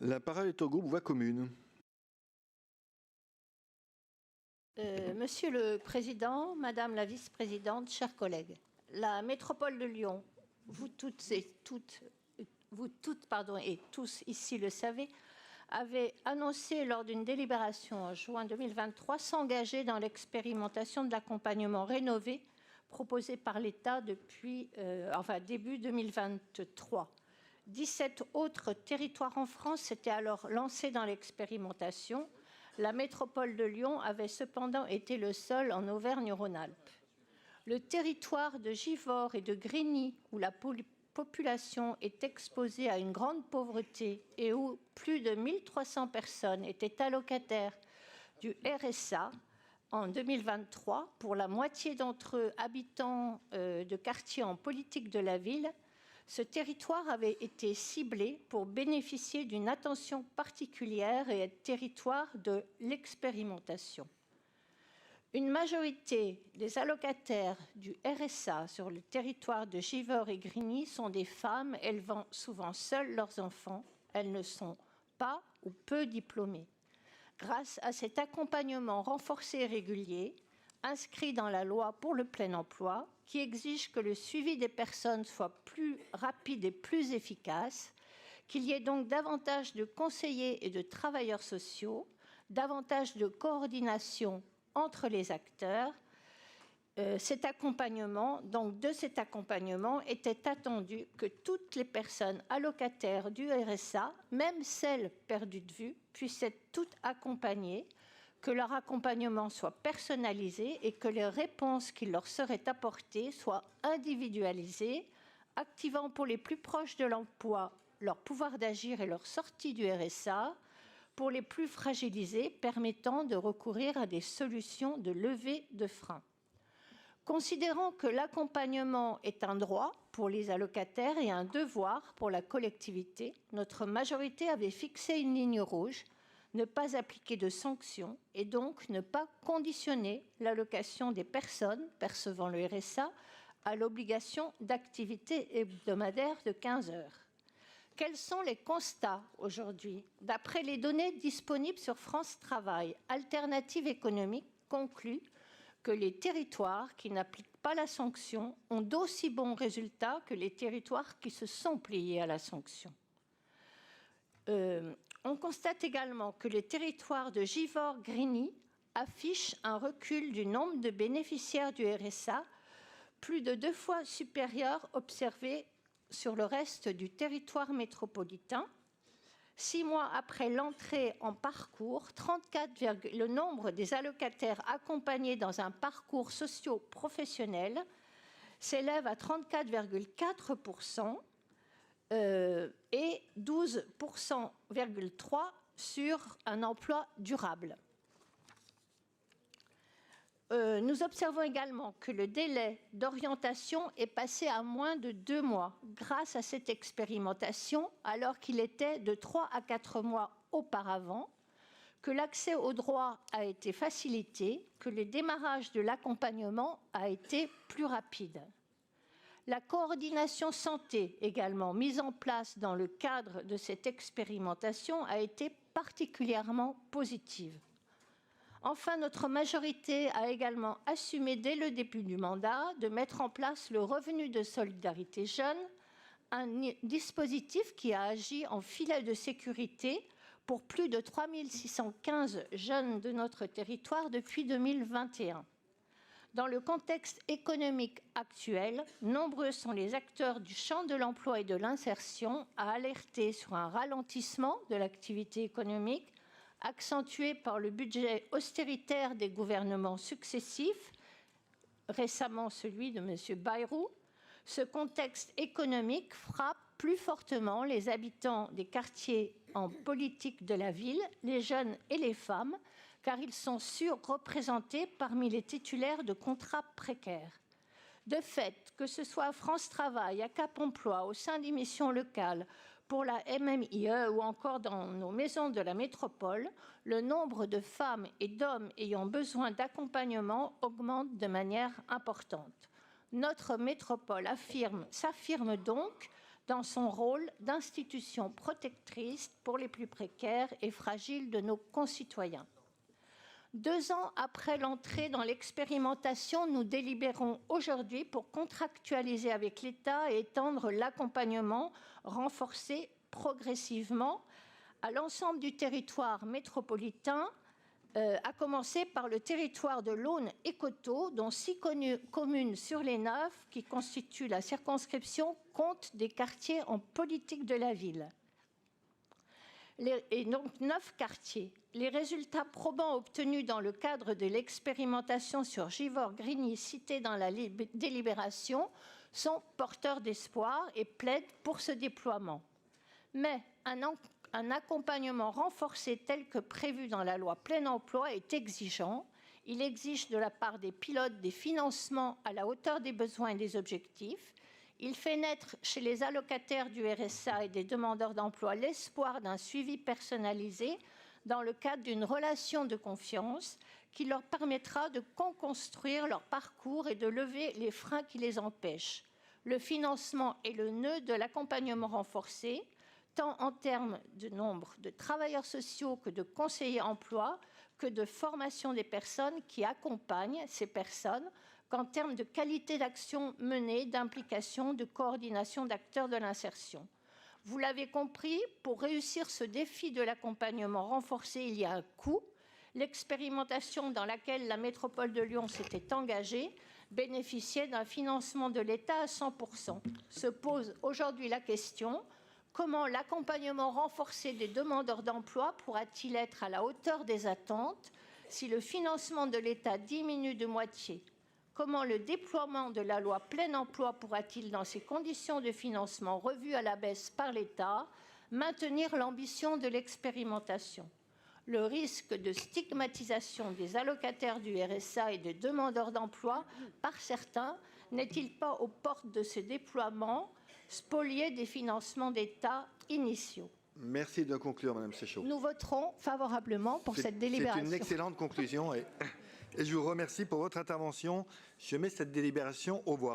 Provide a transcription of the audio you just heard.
La parole est au groupe Voix commune. Monsieur le Président, Madame la Vice-présidente, chers collègues, la métropole de Lyon, vous toutes et tous ici le savez, avait annoncé lors d'une délibération en juin 2023 s'engager dans l'expérimentation de l'accompagnement rénové proposé par l'État depuis début 2023. 17 autres territoires en France s'étaient alors lancés dans l'expérimentation. La métropole de Lyon avait cependant été le seul en Auvergne-Rhône-Alpes. Le territoire de Givors et de Grigny, où la population est exposée à une grande pauvreté et où plus de 1300 personnes étaient allocataires du RSA en 2023, pour la moitié d'entre eux habitants de quartiers en politique de la ville, ce territoire avait été ciblé pour bénéficier d'une attention particulière et être territoire de l'expérimentation. Une majorité des allocataires du RSA sur le territoire de Givors et Grigny sont des femmes élevant souvent seules leurs enfants. Elles ne sont pas ou peu diplômées. Grâce à cet accompagnement renforcé et régulier, inscrit dans la loi pour le plein emploi, qui exige que le suivi des personnes soit plus rapide et plus efficace, qu'il y ait donc davantage de conseillers et de travailleurs sociaux, davantage de coordination entre les acteurs. De cet accompagnement était attendu que toutes les personnes allocataires du RSA, même celles perdues de vue, puissent être toutes accompagnées, que leur accompagnement soit personnalisé et que les réponses qui leur seraient apportées soient individualisées, activant pour les plus proches de l'emploi leur pouvoir d'agir et leur sortie du RSA, pour les plus fragilisés, permettant de recourir à des solutions de levée de freins. Considérant que l'accompagnement est un droit pour les allocataires et un devoir pour la collectivité, notre majorité avait fixé une ligne rouge: ne pas appliquer de sanctions et donc ne pas conditionner l'allocation des personnes percevant le RSA à l'obligation d'activité hebdomadaire de 15 heures. Quels sont les constats aujourd'hui? D'après les données disponibles sur France Travail, Alternative économique conclut que les territoires qui n'appliquent pas la sanction ont d'aussi bons résultats que les territoires qui se sont pliés à la sanction. On constate également que les territoires de Givors-Grigny affichent un recul du nombre de bénéficiaires du RSA, plus de 2 fois supérieur observé sur le reste du territoire métropolitain. 6 mois après l'entrée en parcours, le nombre des allocataires accompagnés dans un parcours socio-professionnel s'élève à 34,4%. Et 12,3% sur un emploi durable. Nous observons également que le délai d'orientation est passé à moins de 2 mois grâce à cette expérimentation, alors qu'il était de 3 à 4 mois auparavant, que l'accès aux droits a été facilité, que le démarrage de l'accompagnement a été plus rapide. La coordination santé, également mise en place dans le cadre de cette expérimentation, a été particulièrement positive. Enfin, notre majorité a également assumé dès le début du mandat de mettre en place le revenu de solidarité jeune, un dispositif qui a agi en filet de sécurité pour plus de 3 615 jeunes de notre territoire depuis 2021. Dans le contexte économique actuel, nombreux sont les acteurs du champ de l'emploi et de l'insertion à alerter sur un ralentissement de l'activité économique, accentué par le budget austéritaire des gouvernements successifs, récemment celui de M. Bayrou. Ce contexte économique frappe plus fortement les habitants des quartiers en politique de la ville, les jeunes et les femmes, car ils sont surreprésentés parmi les titulaires de contrats précaires. De fait, que ce soit à France Travail, à Cap Emploi, au sein des missions locales, pour la MMIE ou encore dans nos maisons de la métropole, le nombre de femmes et d'hommes ayant besoin d'accompagnement augmente de manière importante. Notre métropole s'affirme donc dans son rôle d'institution protectrice pour les plus précaires et fragiles de nos concitoyens. 2 ans après l'entrée dans l'expérimentation, nous délibérons aujourd'hui pour contractualiser avec l'État et étendre l'accompagnement renforcé progressivement à l'ensemble du territoire métropolitain, à commencer par le territoire de l'Aune et Coteaux, dont 6 communes sur les 9 qui constituent la circonscription comptent des quartiers en politique de la ville. Et donc 9 quartiers. Les résultats probants obtenus dans le cadre de l'expérimentation sur Givors-Grigny cités dans la délibération sont porteurs d'espoir et plaident pour ce déploiement. Mais un accompagnement renforcé tel que prévu dans la loi plein emploi est exigeant. Il exige de la part des pilotes des financements à la hauteur des besoins et des objectifs. Il fait naître chez les allocataires du RSA et des demandeurs d'emploi l'espoir d'un suivi personnalisé dans le cadre d'une relation de confiance qui leur permettra de construire leur parcours et de lever les freins qui les empêchent. Le financement est le nœud de l'accompagnement renforcé, tant en termes de nombre de travailleurs sociaux que de conseillers emploi, que de formation des personnes qui accompagnent ces personnes, qu'en termes de qualité d'action menée, d'implication, de coordination d'acteurs de l'insertion. Vous l'avez compris, pour réussir ce défi de l'accompagnement renforcé, il y a un coût. L'expérimentation dans laquelle la métropole de Lyon s'était engagée bénéficiait d'un financement de l'État à 100%. Se pose aujourd'hui la question: comment l'accompagnement renforcé des demandeurs d'emploi pourra-t-il être à la hauteur des attentes si le financement de l'État diminue de moitié? Comment le déploiement de la loi plein emploi pourra-t-il, dans ces conditions de financement revues à la baisse par l'État, maintenir l'ambition de l'expérimentation? Le risque de stigmatisation des allocataires du RSA et des demandeurs d'emploi par certains n'est-il pas aux portes de ce déploiement, spolié des financements d'État initiaux? Merci de conclure, Madame Séchaud. Nous voterons favorablement pour cette délibération. C'est une excellente conclusion et je vous remercie pour votre intervention. Je mets cette délibération aux voix.